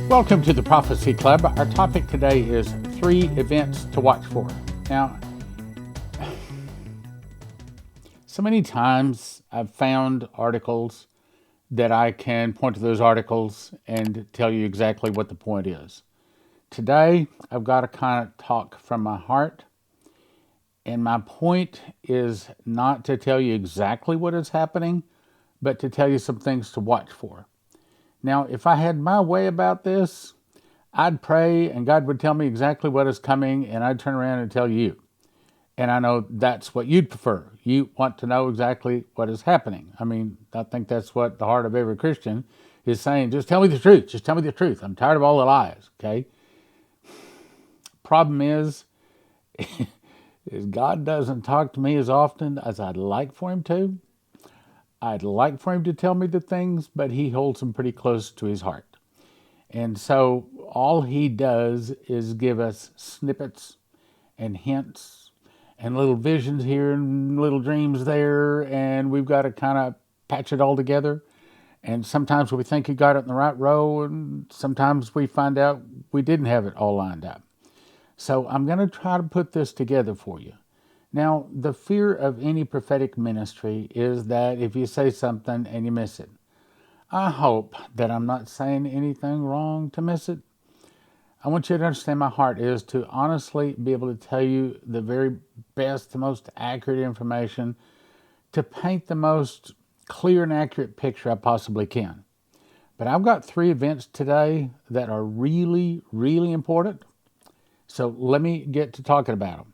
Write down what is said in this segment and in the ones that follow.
Welcome to the Prophecy Club. Our topic today is 3 events to watch for. Now, so many times I've found articles that I can point to those articles and tell you exactly what the point is. Today, I've got to kind of talk from my heart, and my point is not to tell you exactly what is happening, but to tell you some things to watch for. Now, if I had my way about this, I'd pray and God would tell me exactly what is coming, and I'd turn around and tell you. And I know that's what you'd prefer. You want to know exactly what is happening. I mean, I think that's what the heart of every Christian is saying. Just tell me the truth. Just tell me the truth. I'm tired of all the lies, okay? Problem is God doesn't talk to me as often as I'd like for him to. I'd like for him to tell me the things, but he holds them pretty close to his heart. And so all he does is give us snippets and hints and little visions here and little dreams there, and we've got to kind of patch it all together. And sometimes we think he got it in the right row, and sometimes we find out we didn't have it all lined up. So I'm going to try to put this together for you. Now, the fear of any prophetic ministry is that if you say something and you miss it. I hope that I'm not saying anything wrong to miss it. I want you to understand my heart is to honestly be able to tell you the very best, the most accurate information, to paint the most clear and accurate picture I possibly can. But I've got 3 events today that are really, really important. So let me get to talking about them.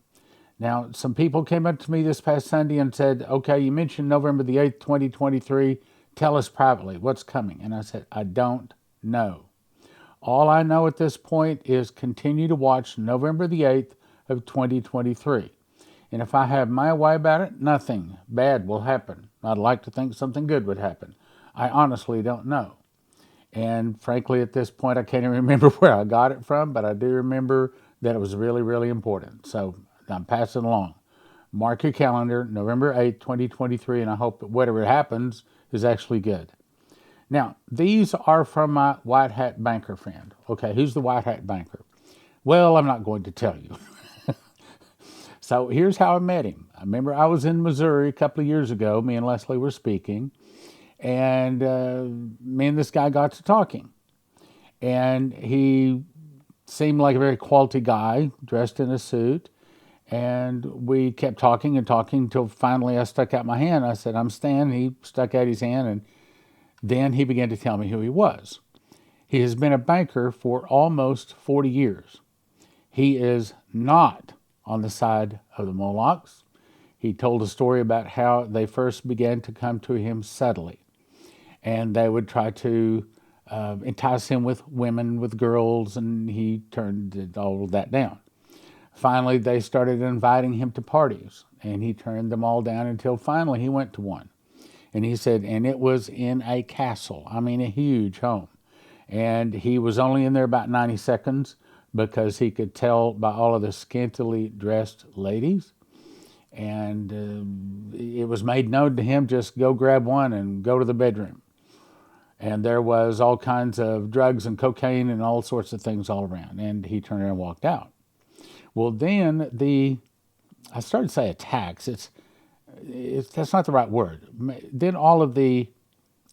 Now, some people came up to me this past Sunday and said, okay, you mentioned November the 8th, 2023. Tell us privately what's coming. And I said, I don't know. All I know at this point is continue to watch November the 8th of 2023. And if I have my way about it, nothing bad will happen. I'd like to think something good would happen. I honestly don't know. And frankly, at this point, I can't even remember where I got it from, but I do remember that it was really, really important. So I'm passing along. Mark your calendar, November 8th, 2023, and I hope that whatever happens is actually good. Now, these are from my white hat banker friend. Okay, who's the white hat banker? Well, I'm not going to tell you. So here's how I met him. I remember I was in Missouri a couple of years ago. Me and Leslie were speaking, and me and this guy got to talking. And he seemed like a very quality guy, dressed in a suit. And we kept talking and talking until finally I stuck out my hand. I said, I'm Stan. He stuck out his hand, and then he began to tell me who he was. He has been a banker for almost 40 years. He is not on the side of the Molochs. He told a story about how they first began to come to him subtly, and they would try to entice him with women, with girls, and he turned all of that down. Finally, they started inviting him to parties, and he turned them all down until finally he went to one. And he said, and it was in a castle, I mean a huge home. And he was only in there about 90 seconds because he could tell by all of the scantily dressed ladies. And it was made known to him, just go grab one and go to the bedroom. And there was all kinds of drugs and cocaine and all sorts of things all around. And he turned around and walked out. Well, then I started to say attacks. That's not the right word. Then all of the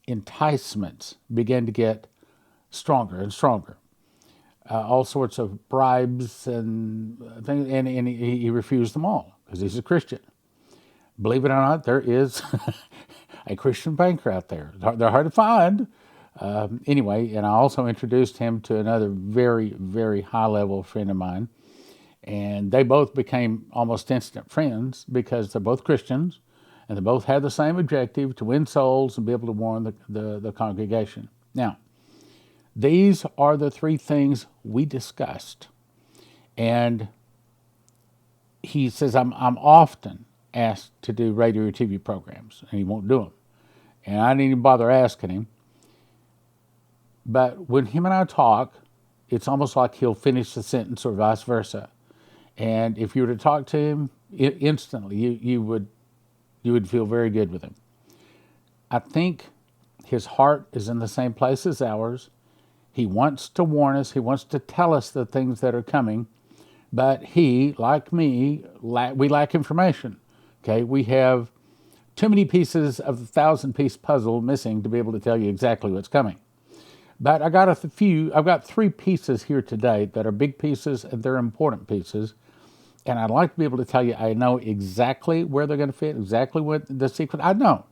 enticements began to get stronger and stronger. All sorts of bribes and things, and he refused them all because he's a Christian. Believe it or not, there is a Christian banker out there. They're hard to find. Anyway, and I also introduced him to another very, very high-level friend of mine. And they both became almost instant friends because they're both Christians and they both had the same objective, to win souls and be able to warn the congregation. Now, these are the 3 things we discussed. And he says, I'm often asked to do radio or TV programs, and he won't do them. And I didn't even bother asking him. But when him and I talk, it's almost like he'll finish the sentence or vice versa. And if you were to talk to him instantly, you would feel very good with him. I think his heart is in the same place as ours. He wants to warn us. He wants to tell us the things that are coming. But he, like me, we lack information. Okay, we have too many pieces of the 1,000-piece puzzle missing to be able to tell you exactly what's coming. But I've got 3 pieces here today that are big pieces and they're important pieces. And I'd like to be able to tell you I know exactly where they're going to fit, exactly what the sequence. I don't.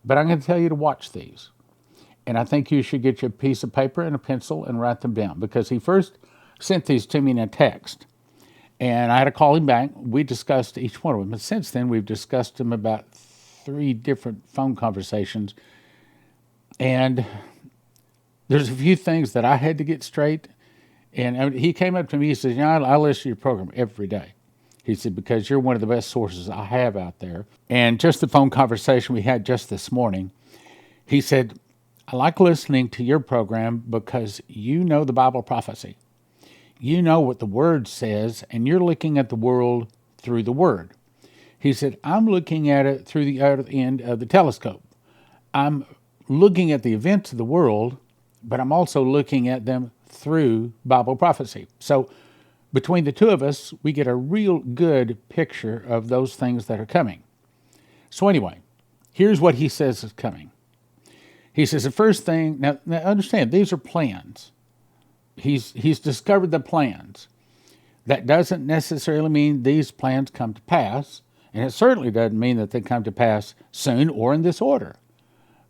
But I'm going to tell you to watch these. And I think you should get you a piece of paper and a pencil and write them down, because he first sent these to me in a text. And I had to call him back. We discussed each one of them. And since then, we've discussed them about 3 different phone conversations. And there's a few things that I had to get straight. And he came up to me, he says, I listen to your program every day. He said, because you're one of the best sources I have out there. And just the phone conversation we had just this morning, he said, I like listening to your program because you know the Bible prophecy. You know what the Word says, and you're looking at the world through the Word. He said, I'm looking at it through the other end of the telescope. I'm looking at the events of the world, but I'm also looking at them through Bible prophecy. So between the two of us, we get a real good picture of those things that are coming. So anyway, here's what he says is coming. He says the first thing, now understand, these are plans. He's discovered the plans. That doesn't necessarily mean these plans come to pass, and it certainly doesn't mean that they come to pass soon or in this order.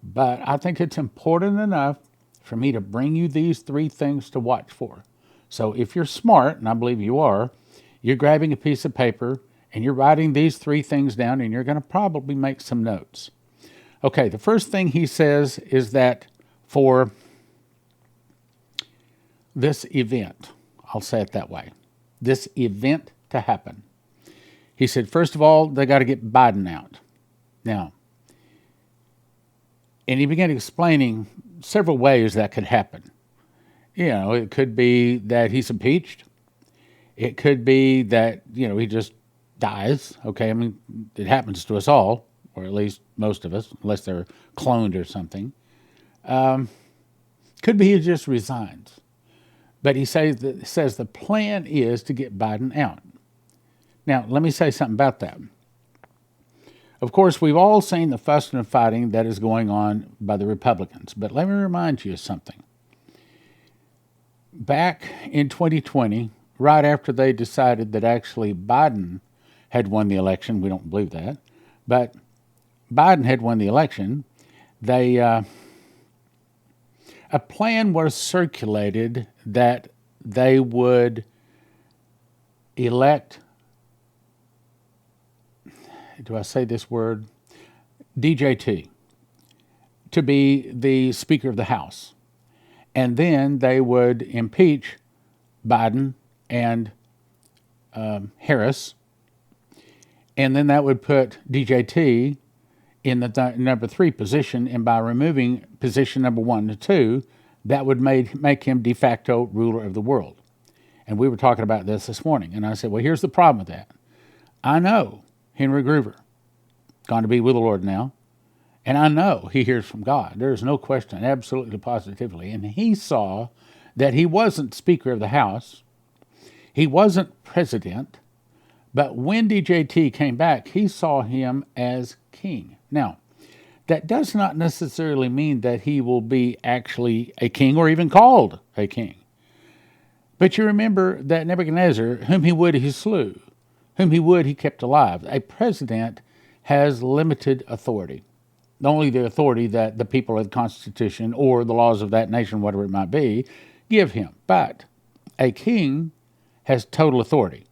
But I think it's important enough for me to bring you these 3 things to watch for. So if you're smart, and I believe you are, you're grabbing a piece of paper and you're writing these 3 things down, and you're going to probably make some notes. Okay, the first thing he says is that for this event, I'll say it that way, this event to happen, he said, first of all, they got to get Biden out. Now, and he began explaining several ways that could happen. It could be that he's impeached. It could be that, he just dies. Okay, I mean, it happens to us all, or at least most of us, unless they're cloned or something. Could be he just resigns. But he says the plan is to get Biden out. Now, let me say something about that. Of course, we've all seen the fussing and fighting that is going on by the Republicans. But let me remind you of something. Back in 2020, right after they decided that actually Biden had won the election, we don't believe that, but Biden had won the election, a plan was circulated that they would elect, do I say this word? DJT, to be the Speaker of the House. And then they would impeach Biden and Harris. And then that would put DJT in the number 3 position. And by removing position number 1 to 2, that would make him de facto ruler of the world. And we were talking about this morning. And I said, well, here's the problem with that. I know Henry Groover, gone to be with the Lord now. And I know he hears from God. There's no question, absolutely positively. And he saw that he wasn't Speaker of the House. He wasn't president. But when DJT came back, he saw him as king. Now, that does not necessarily mean that he will be actually a king or even called a king. But you remember that Nebuchadnezzar, whom he would, he slew. Whom he would, he kept alive. A president has limited authority. Only the authority that the people of the Constitution or the laws of that nation, whatever it might be, give him. But a king has total authority.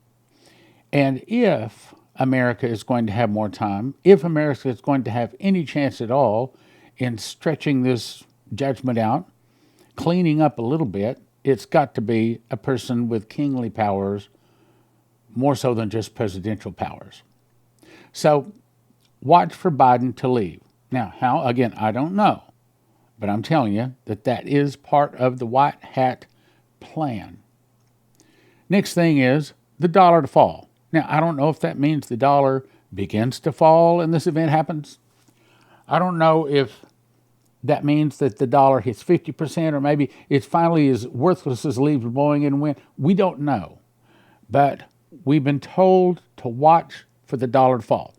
And if America is going to have more time, if America is going to have any chance at all in stretching this judgment out, cleaning up a little bit, it's got to be a person with kingly powers, more so than just presidential powers. So watch for Biden to leave. Now, how? Again, I don't know. But I'm telling you that is part of the white hat plan. Next thing is the dollar to fall. Now, I don't know if that means the dollar begins to fall and this event happens. I don't know if that means that the dollar hits 50%, or maybe it's finally as worthless as leaves blowing in the wind. We don't know. But we've been told to watch for the dollar to fall.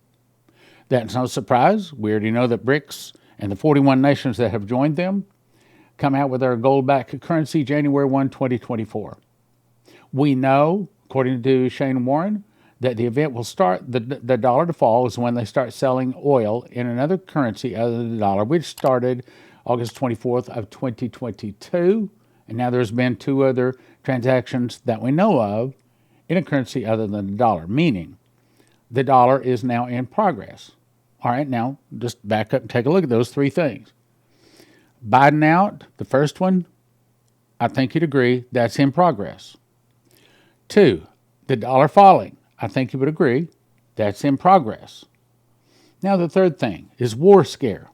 That's no surprise. We already know that BRICS and the 41 nations that have joined them come out with their gold-backed currency January 1, 2024. We know, according to Shane Warren, that the event will start, the dollar to fall is when they start selling oil in another currency other than the dollar, which started August 24th of 2022. And now there's been 2 other transactions that we know of in a currency other than the dollar, meaning the dollar is now in progress. All right, now just back up and take a look at those 3 things. Biden out, the first one, I think you'd agree, that's in progress. 2, the dollar falling, I think you would agree, that's in progress. Now the third thing is war scare.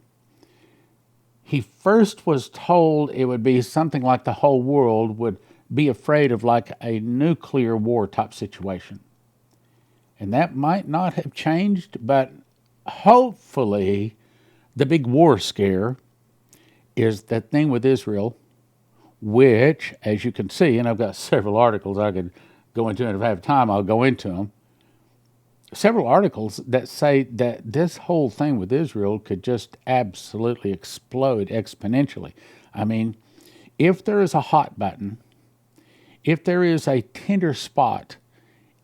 He first was told it would be something like the whole world would be afraid of, like a nuclear war type situation. And that might not have changed, but hopefully the big war scare is that thing with Israel, which, as you can see, and I've got several articles I could go into, and if I have time, I'll go into them. Several articles that say that this whole thing with Israel could just absolutely explode exponentially. I mean, if there is a hot button, if there is a tender spot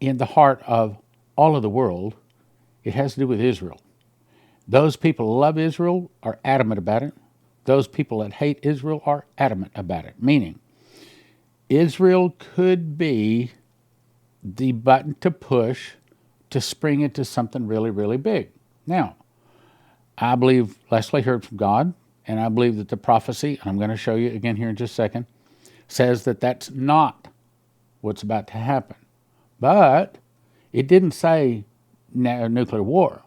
in the heart of all of the world, it has to do with Israel. Those people who love Israel are adamant about it. Those people that hate Israel are adamant about it, meaning Israel could be the button to push to spring into something really, really big. Now, I believe Leslie heard from God, and I believe that the prophecy, and I'm going to show you again here in just a second, says that that's not what's about to happen. But it didn't say nuclear war.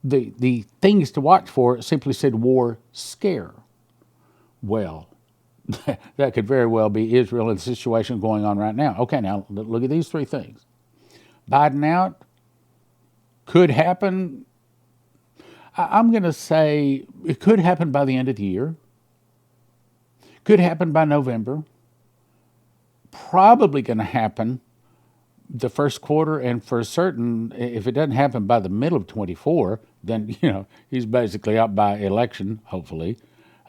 The things to watch for simply said war scare. Well, that could very well be Israel and the situation going on right now. Okay, now look at these 3 things. Biden out could happen. I'm going to say it could happen by the end of the year. Could happen by November. Probably going to happen the first quarter, and for certain, if it doesn't happen by the middle of 24, then, he's basically out by election, hopefully,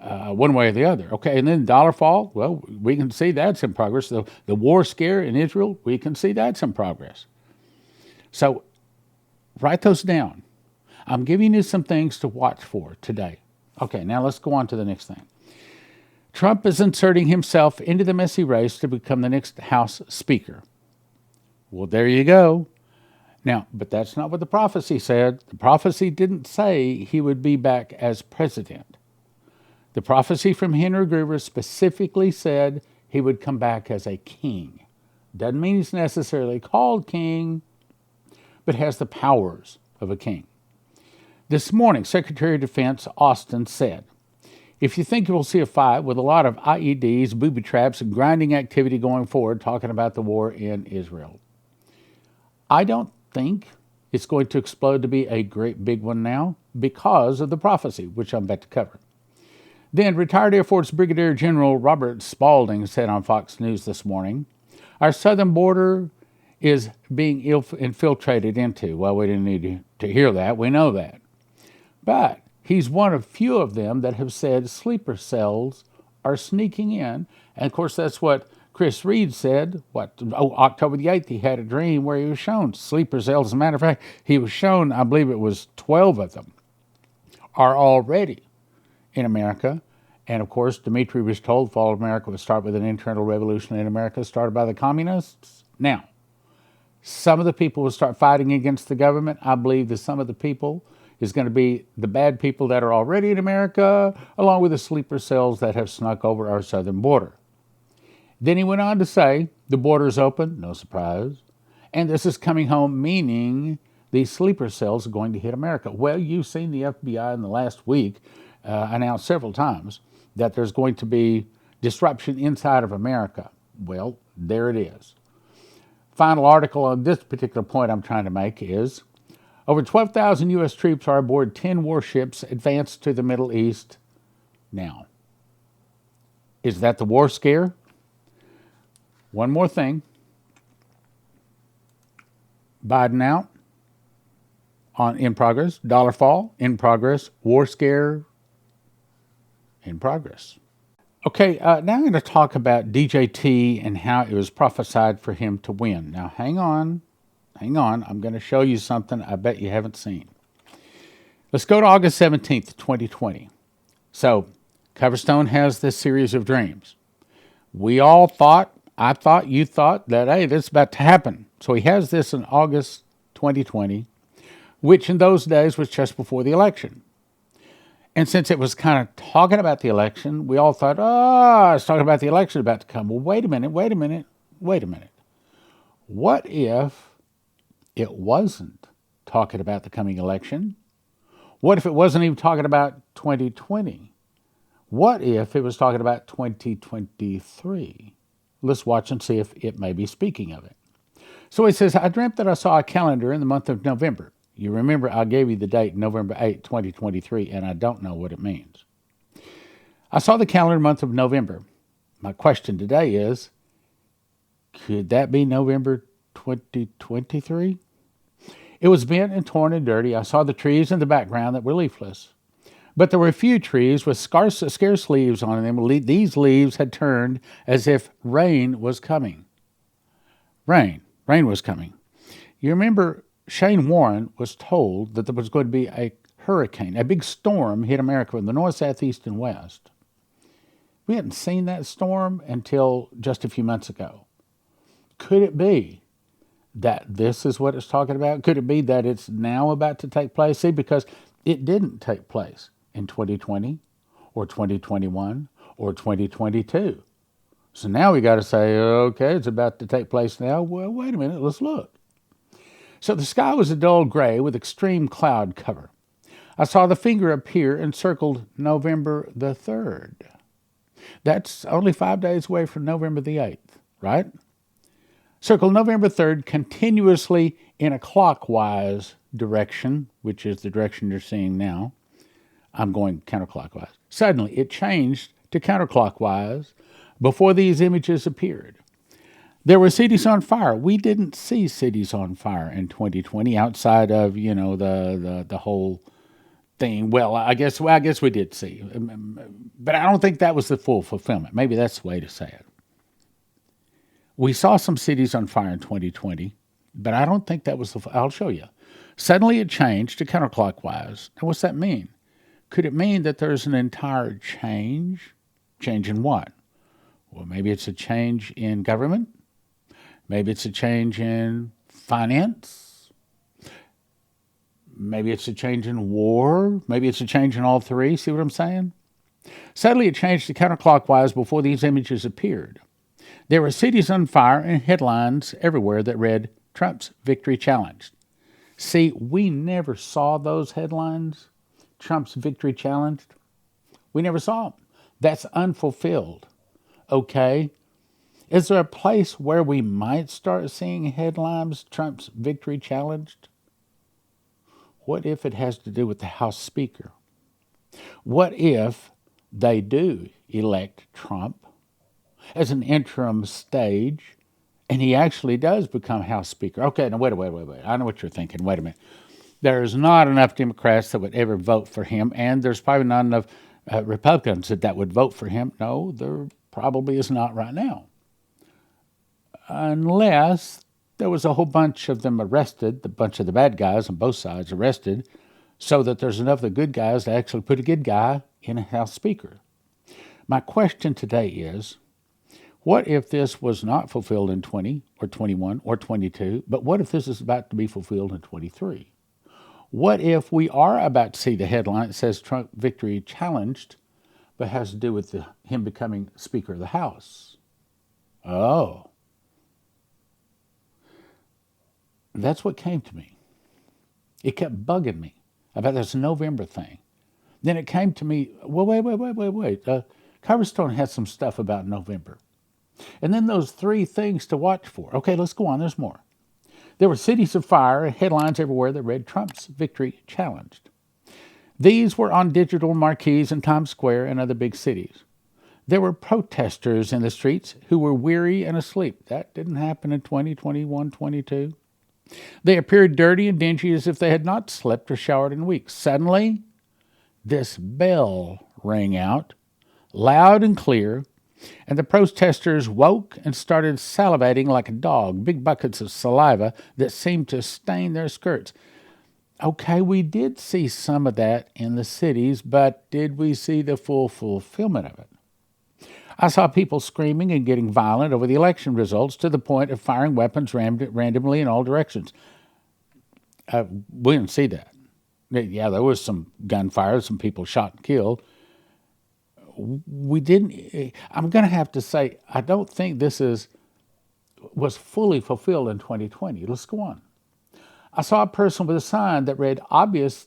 one way or the other. Okay, and then dollar fall, well, we can see that's in progress. The war scare in Israel, we can see that's in progress. So write those down. I'm giving you some things to watch for today. Okay, now let's go on to the next thing. Trump is inserting himself into the messy race to become the next House Speaker. Well, there you go. Now, but that's not what the prophecy said. The prophecy didn't say he would be back as president. The prophecy from Henry Gruver specifically said he would come back as a king. Doesn't mean he's necessarily called king, but has the powers of a king. This morning, Secretary of Defense Austin said, if you think you will see a fight with a lot of IEDs, booby traps, and grinding activity going forward, talking about the war in Israel. I don't think it's going to explode to be a great big one now because of the prophecy, which I'm about to cover. Then retired Air Force Brigadier General Robert Spalding said on Fox News this morning, our southern border is being infiltrated into. Well, we didn't need to hear that. We know that. But he's one of few of them that have said sleeper cells are sneaking in. And, of course, that's what Chris Reed said. October the 8th, he had a dream where he was shown sleeper cells. As a matter of fact, he was shown, I believe it was 12 of them, are already in America. And, of course, Dmitry was told the fall of America would start with an internal revolution in America started by the communists. Now, some of the people will start fighting against the government. I believe that some of the people is going to be the bad people that are already in America, along with the sleeper cells that have snuck over our southern border. Then he went on to say, the border is open, no surprise, and this is coming home, meaning these sleeper cells are going to hit America. Well, you've seen the FBI in the last week announce several times that there's going to be disruption inside of America. Well, there it is. Final article on this particular point I'm trying to make is, over 12,000 U.S. troops are aboard 10 warships advanced to the Middle East. now. Is that the war scare? One more thing. Biden out, in progress. Dollar fall, in progress. War scare, in progress. Okay, now I'm going to talk about DJT and how it was prophesied for him to win. Now, hang on. I'm going to show you something I bet you haven't seen. Let's go to August 17th, 2020. So, Coverstone has this series of dreams. We all thought, I thought, you thought that, hey, this is about to happen. So he has this in August 2020, which in those days was just before the election. And since it was kind of talking about the election, we all thought, it's talking about the election about to come. Well, wait a minute. What if it wasn't talking about the coming election? What if it wasn't even talking about 2020? What if it was talking about 2023? Let's watch and see if it may be speaking of it. So he says, I dreamt that I saw a calendar in the month of November. You remember I gave you the date, November 8, 2023, and I don't know what it means. I saw the calendar month of November. My question today is, could that be November 2023? It was bent and torn and dirty. I saw the trees in the background that were leafless. But there were a few trees with scarce leaves on them. These leaves had turned as if rain was coming. Rain was coming. You remember Shane Warren was told that there was going to be a hurricane, a big storm hit America from the north, south, east, and west. We hadn't seen that storm until just a few months ago. Could it be that this is what it's talking about? Could it be that it's now about to take place? See, because it didn't take place in 2020 or 2021 or 2022. So now we got to say, okay, it's about to take place now. Well, wait a minute, let's look. So the sky was a dull gray with extreme cloud cover. I saw the finger appear and circled November the 3rd. That's only 5 days away from November the 8th, right? Circle November 3rd continuously in a clockwise direction, which is the direction you're seeing now. I'm going counterclockwise. Suddenly, it changed to counterclockwise before these images appeared. There were cities on fire. We didn't see cities on fire in 2020 outside of, the whole thing. Well, I guess we did see. But I don't think that was the full fulfillment. Maybe that's the way to say it. We saw some cities on fire in 2020, but I don't think that was I'll show you. Suddenly it changed to counterclockwise. Now, what's that mean? Could it mean that there's an entire change? Change in what? Well, maybe it's a change in government. Maybe it's a change in finance. Maybe it's a change in war. Maybe it's a change in all three. See what I'm saying? Suddenly it changed to counterclockwise before these images appeared. There were cities on fire and headlines everywhere that read, Trump's victory challenged. See, we never saw those headlines. Trump's victory challenged. We never saw them. That's unfulfilled. Okay. Is there a place where we might start seeing headlines, Trump's victory challenged? What if it has to do with the House Speaker? What if they do elect Trump as an interim stage and he actually does become House Speaker? Okay, now wait. I know what you're thinking. Wait a minute. There's not enough Democrats that would ever vote for him, and there's probably not enough Republicans that would vote for him. No, there probably is not right now. Unless there was a whole bunch of them arrested, the bunch of the bad guys on both sides arrested, so that there's enough of the good guys to actually put a good guy in a House Speaker. My question today is, what if this was not fulfilled in 20 or 21 or 22, but what if this is about to be fulfilled in 23? What if we are about to see the headline that says Trump victory challenged, but has to do with him becoming Speaker of the House? Oh. That's what came to me. It kept bugging me about this November thing. Then it came to me, well, wait. Coverstone has some stuff about November. And then those 3 things to watch for. Okay, let's go on. There's more. There were cities of fire and headlines everywhere that read Trump's victory challenged. These were on digital marquees in Times Square and other big cities. There were protesters in the streets who were weary and asleep. That didn't happen in 2021, 22. They appeared dirty and dingy as if they had not slept or showered in weeks. Suddenly, this bell rang out, loud and clear, and the protesters woke and started salivating like a dog, big buckets of saliva that seemed to stain their skirts. Okay, we did see some of that in the cities, but did we see the full fulfillment of it? I saw people screaming and getting violent over the election results to the point of firing weapons randomly in all directions. We didn't see that. Yeah, there was some gunfire, some people shot and killed. We didn't. I'm going to have to say, I don't think this was fully fulfilled in 2020. Let's go on. I saw a person with a sign that read,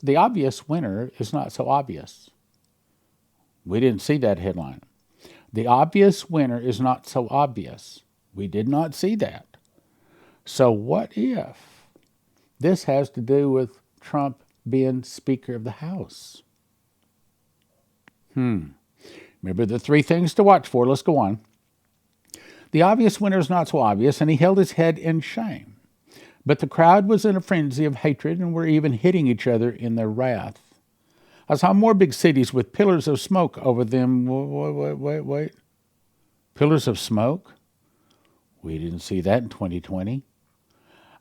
the obvious winner is not so obvious. We didn't see that headline. The obvious winner is not so obvious. We did not see that. So what if this has to do with Trump being Speaker of the House? Remember the three things to watch for. Let's go on. The obvious winner is not so obvious, and he held his head in shame. But the crowd was in a frenzy of hatred and were even hitting each other in their wrath. I saw more big cities with pillars of smoke over them. Wait. Pillars of smoke? We didn't see that in 2020.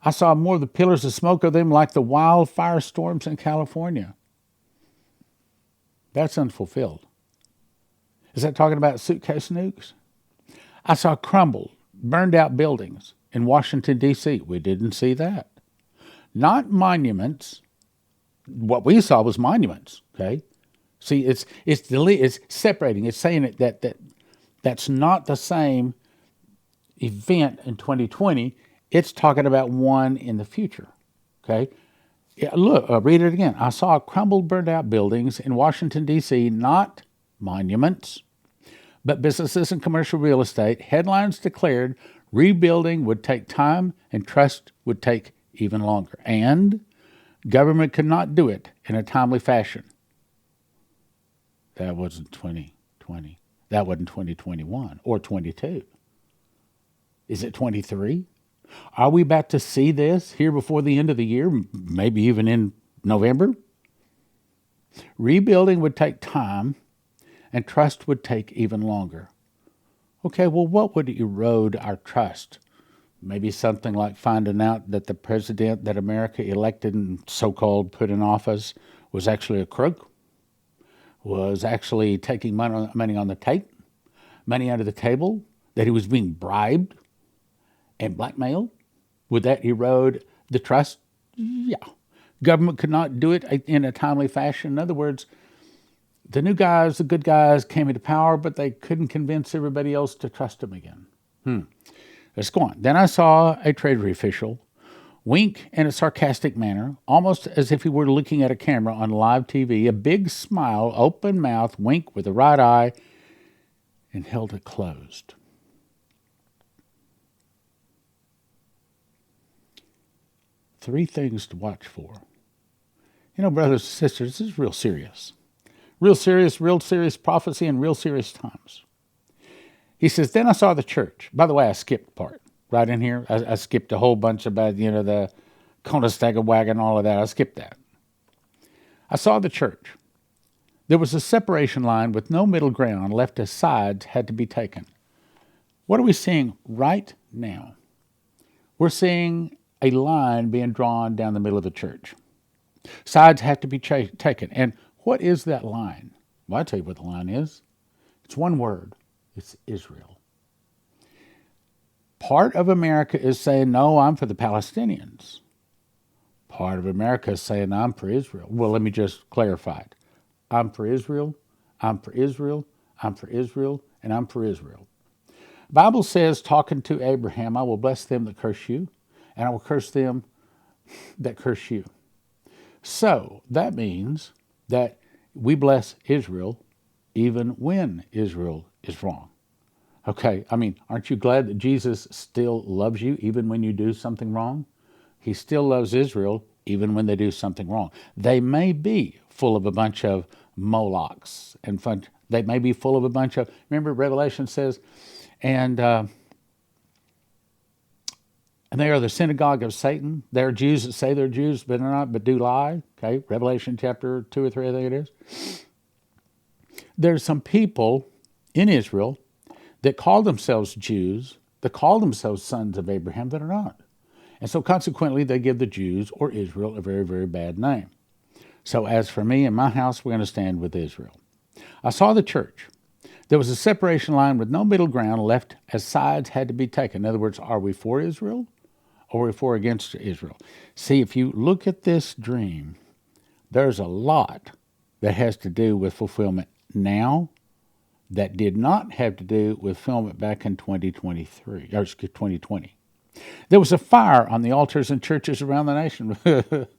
I saw more of the pillars of smoke of them like the wildfire storms in California. That's unfulfilled. Is that talking about suitcase nukes? I saw crumbled, burned out buildings in Washington, D.C. We didn't see that. Not monuments. What we saw was monuments, okay? See, it's separating. It's saying that's not the same event in 2020. It's talking about one in the future, okay? Yeah, look, read it again. I saw crumbled, burned out buildings in Washington, D.C., not monuments, but businesses and commercial real estate. Headlines declared rebuilding would take time and trust would take even longer. And government could not do it in a timely fashion. That wasn't 2020. That wasn't 2021 or 22. Is it 23? Are we about to see this here before the end of the year, maybe even in November? Rebuilding would take time and trust would take even longer. Okay, well, what would erode our trust? Maybe something like finding out that the president that America elected and so-called put in office was actually a crook, was actually taking money on the tape, money under the table, that he was being bribed and blackmailed. Would that erode the trust? Yeah. Government could not do it in a timely fashion. In other words, the new guys, the good guys, came into power, but they couldn't convince everybody else to trust them again. Let's go on. Then I saw a Treasury official wink in a sarcastic manner, almost as if he were looking at a camera on live TV, a big smile, open mouth, wink with the right eye, and held it closed. Three things to watch for. You know, brothers and sisters, this is real serious. Real serious prophecy in real serious times. He says, then I saw the church. By the way, I skipped part right in here. I skipped a whole bunch about, the Conestoga wagon, all of that. I skipped that. I saw the church. There was a separation line with no middle ground left as sides had to be taken. What are we seeing right now? We're seeing a line being drawn down the middle of the church. Sides have to be taken. And what is that line? Well, I'll tell you what the line is. It's one word. It's Israel. Part of America is saying, no, I'm for the Palestinians. Part of America is saying, I'm for Israel. Well, let me just clarify it. I'm for Israel, I'm for Israel, I'm for Israel, and I'm for Israel. The Bible says, talking to Abraham, I will bless them that curse you, and I will curse them that curse you. So that means that we bless Israel even when Israel is wrong. Okay, aren't you glad that Jesus still loves you even when you do something wrong? He still loves Israel even when they do something wrong. They may be full of a bunch of Molochs and fun. They may be full of a bunch of, remember Revelation says, and they are the synagogue of Satan. They're Jews that say they're Jews, but they're not, but do lie. Okay, Revelation chapter 2 or 3, I think it is. There's some people in Israel that call themselves Jews, that call themselves sons of Abraham, that are not. And so consequently, they give the Jews or Israel a very, very bad name. So as for me and my house, we're going to stand with Israel. I saw the church. There was a separation line with no middle ground left as sides had to be taken. In other words, are we for Israel or are we for against Israel? See, if you look at this dream, there's a lot that has to do with fulfillment now that did not have to do with fulfillment back in 2023, or 2020. There was a fire on the altars and churches around the nation. That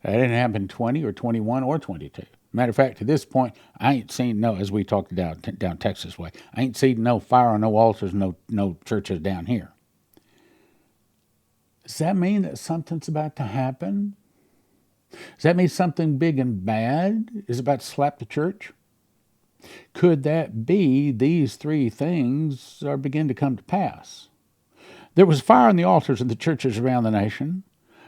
didn't happen in 20 or 21 or 22. Matter of fact, to this point, I ain't seen no, as we talked down Texas way, I ain't seen no fire on no altars, no churches down here. Does that mean that something's about to happen? Does that mean something big and bad is about to slap the church? Could that be these three things are begin to come to pass? There was fire on the altars of the churches around the nation.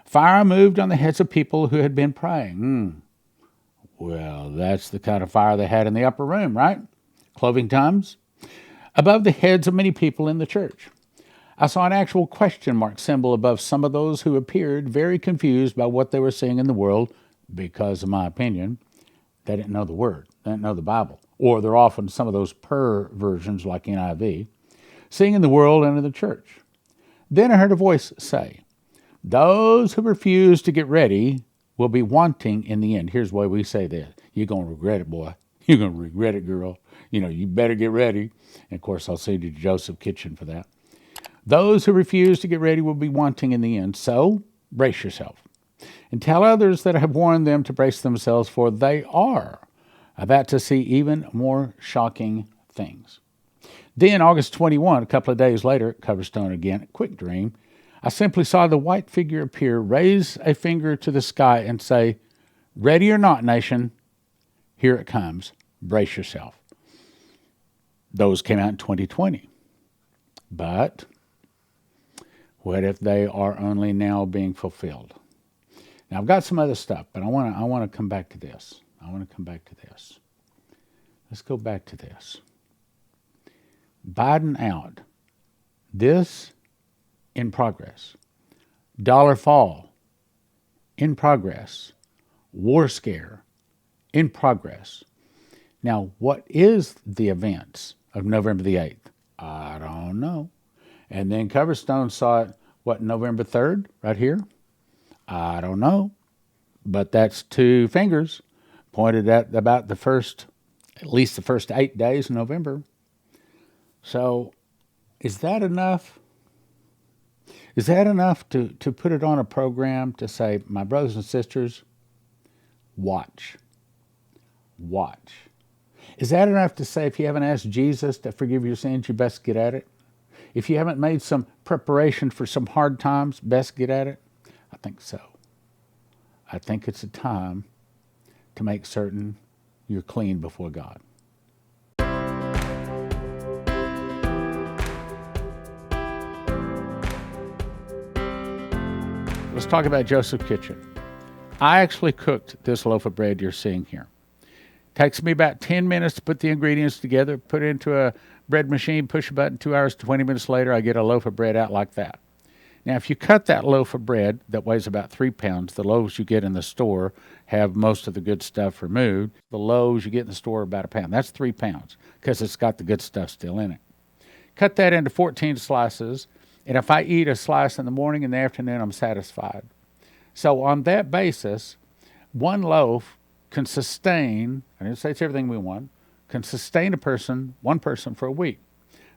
Fire moved on the heads of people who had been praying. Well, that's the kind of fire they had in the upper room, right? Clothing times. Above the heads of many people in the church. I saw an actual question mark symbol above some of those who appeared very confused by what they were seeing in the world because, in my opinion, they didn't know the Word. They didn't know the Bible. Or they're often some of those versions like NIV, seeing in the world and in the church. Then I heard a voice say, those who refuse to get ready will be wanting in the end. Here's why we say this. You're going to regret it, boy. You're going to regret it, girl. You better get ready. And, of course, I'll send you to Joseph Kitchen for that. Those who refuse to get ready will be wanting in the end. So, brace yourself. And tell others that I have warned them to brace themselves, for they are about to see even more shocking things. Then, August 21, a couple of days later, at Coverstone again, quick dream, I simply saw the white figure appear, raise a finger to the sky and say, ready or not, nation, here it comes. Brace yourself. Those came out in 2020. But what if they are only now being fulfilled? Now, I've got some other stuff, but I want to come back to this. Let's go back to this. Biden out. This in progress. Dollar fall in progress. War scare in progress. Now, what is the events of November the 8th? I don't know. And then Coverstone saw it, November 3rd, right here? I don't know. But that's two fingers pointed at about at least the first 8 days of November. So, is that enough? Is that enough to put it on a program to say, my brothers and sisters, watch? Watch. Is that enough to say, if you haven't asked Jesus to forgive your sins, you best get at it? If you haven't made some preparation for some hard times, best get at it? I think so. I think it's a time to make certain you're clean before God. Let's talk about Joseph Kitchen. I actually cooked this loaf of bread you're seeing here. Takes me about 10 minutes to put the ingredients together, put it into a bread machine, push a button, 2 hours, 20 minutes later, I get a loaf of bread out like that. Now, if you cut that loaf of bread that weighs about 3 pounds, the loaves you get in the store have most of the good stuff removed. The loaves you get in the store are about 1 pound. That's 3 pounds because it's got the good stuff still in it. Cut that into 14 slices, and if I eat a slice in the morning and the afternoon, I'm satisfied. So on that basis, one loaf can sustain, I didn't say it's everything we want, can sustain one person for a week.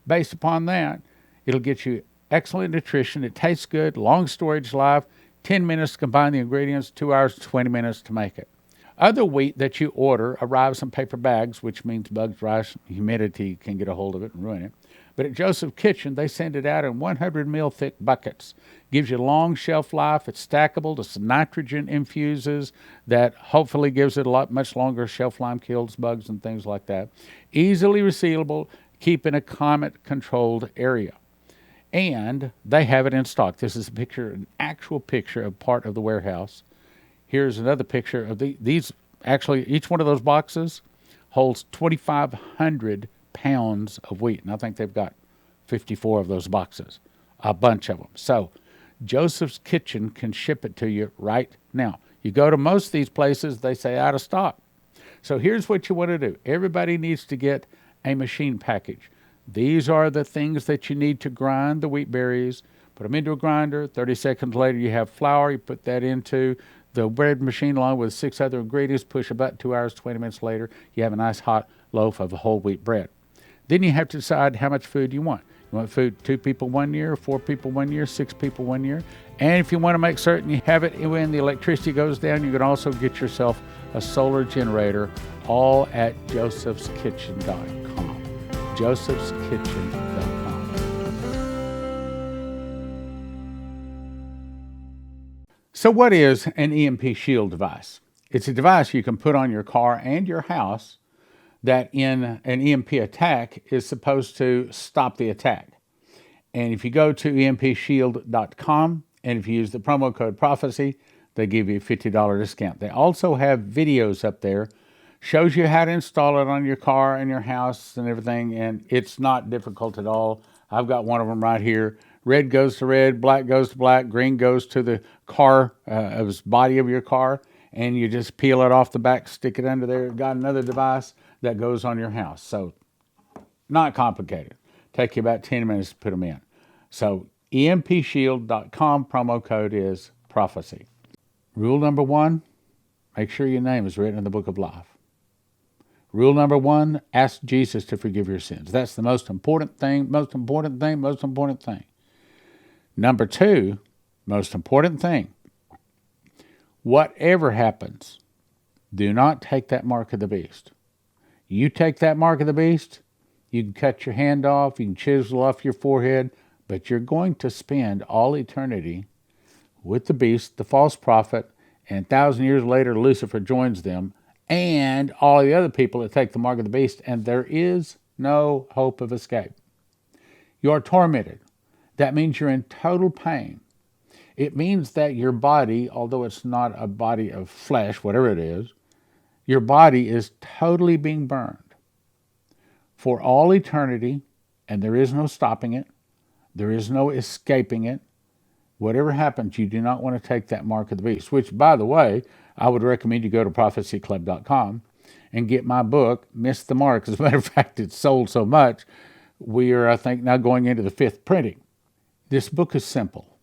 Based upon that, it'll get you excellent nutrition. It tastes good, long storage life, 10 minutes to combine the ingredients, 2 hours, 20 minutes to make it. Other wheat that you order arrives in paper bags, which means bugs, rice, humidity can get a hold of it and ruin it. But at Joseph's Kitchen, they send it out in 100 mil thick buckets. Gives you long shelf life. It's stackable. It's nitrogen infuses that hopefully gives it much longer shelf life, kills bugs and things like that. Easily resealable, keep in a climate-controlled area. And they have it in stock. This is a picture, an actual picture of part of the warehouse. Here's another picture of these. Actually, each one of those boxes holds 2,500 pounds of wheat. And I think they've got 54 of those boxes, a bunch of them. So Joseph's Kitchen can ship it to you right now. You go to most of these places, they say out of stock. So here's what you want to do. Everybody needs to get a machine package. These are the things that you need to grind the wheat berries. Put them into a grinder. 30 seconds later, you have flour. You put that into the bread machine along with 6 other ingredients. Push about 2 hours, 20 minutes later, you have a nice hot loaf of whole wheat bread. Then you have to decide how much food you want. You want food 2 people 1 year, 4 people 1 year, 6 people 1 year. And if you want to make certain you have it when the electricity goes down, you can also get yourself a solar generator, all at josephskitchen.com. josephskitchen.com. So what is an EMP Shield device? It's a device you can put on your car and your house that in an EMP attack is supposed to stop the attack. And if you go to empshield.com and if you use the promo code prophecy, they give you a $50 discount. They also have videos up there, shows you how to install it on your car and your house and everything, and it's not difficult at all. I've got one of them right here. Red goes to red, black goes to black, green goes to the car, body of your car, and you just peel it off the back, stick it under there. Got another device that goes on your house. So not complicated. Take you about 10 minutes to put them in. So empshield.com, promo code is prophecy. Rule number 1, make sure your name is written in the book of life. Rule number 1, ask Jesus to forgive your sins. That's the most important thing. Number 2, most important thing, whatever happens, do not take that mark of the beast. You take that mark of the beast, you can cut your hand off, you can chisel off your forehead, but you're going to spend all eternity with the beast, the false prophet, and 1,000 years later, Lucifer joins them, and all the other people that take the mark of the beast, and there is no hope of escape. You're tormented. That means you're in total pain. It means that your body, although it's not a body of flesh, whatever it is, your body is totally being burned for all eternity, and there is no stopping it. There is no escaping it. Whatever happens, you do not want to take that mark of the beast, which, by the way, I would recommend you go to prophecyclub.com and get my book, Miss the Mark. As a matter of fact, it's sold so much, we are, I think, now going into the 5th printing. This book is simple.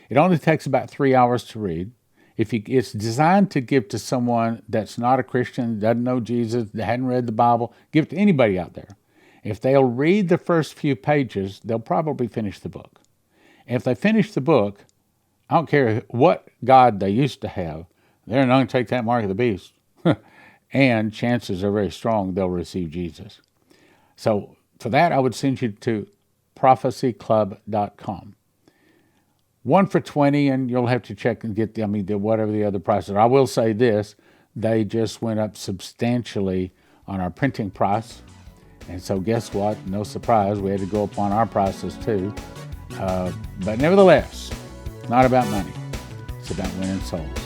It only takes about 3 hours to read. It's designed to give to someone that's not a Christian, doesn't know Jesus, that hadn't read the Bible. Give it to anybody out there. If they'll read the first few pages, they'll probably finish the book. If they finish the book, I don't care what God they used to have, they're not going to take that mark of the beast. And chances are very strong they'll receive Jesus. So for that, I would send you to prophecyclub.com. 1 for $20, and you'll have to check and get whatever the other prices are. I will say this, they just went up substantially on our printing price. And so guess what? No surprise, we had to go up on our prices too. But nevertheless, not about money. It's about winning souls.